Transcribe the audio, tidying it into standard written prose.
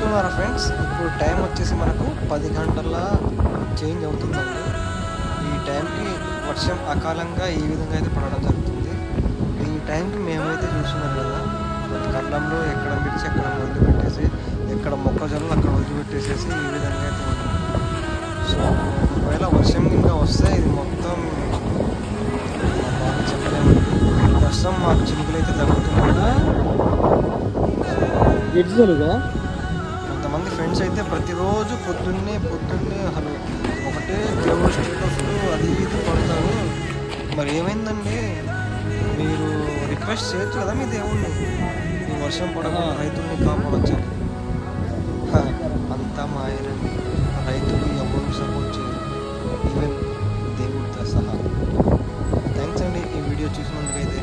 చూస్తున్నారా ఫ్రెండ్స్, ఇప్పుడు టైం వచ్చేసి మనకు 10 గంటల చేంజ్ అవుతుందండి. ఈ టైంకి వర్షం అకాలంగా ఈ విధంగా అయితే పడడం జరుగుతుంది. ఈ టైంకి మేమైతే చూస్తున్నాం కదా, కళ్ళంలో ఎక్కడ మిర్చి అక్కడ వదిలిపెట్టేసి, ఎక్కడ మొక్కజొన్నలు అక్కడ వదిలిపెట్టేసేసి ఈ విధంగా అయితే ఉంటుంది. సో ఒకవేళ వర్షం ఇంకా వస్తే ఇది మొత్తం బాగా చెప్పలేమండి. ప్రస్తుతం మాకు చినుకులు అయితే తగ్గుతున్నాయి. కొంతమంది ఫ్రెండ్స్ అయితే ప్రతిరోజు పొద్దున్నే హలో ఒకటే దేవుడు స్టేటస్లు అది ఇది పడతారు. మరి ఏమైందండి, మీరు రిక్వెస్ట్ చేయొచ్చు కదా మీ దేవుణ్ణి, ఈ వర్షం పడకుండా రైతుల్ని కాపాడొచ్చని. అంతా మాయనండి, రైతులు ఎవరు సపోర్ట్ చేయరు, ఈవెన్ దేవుడితో సహా. థ్యాంక్స్ అండి ఈ వీడియో చూసినందుకైతే.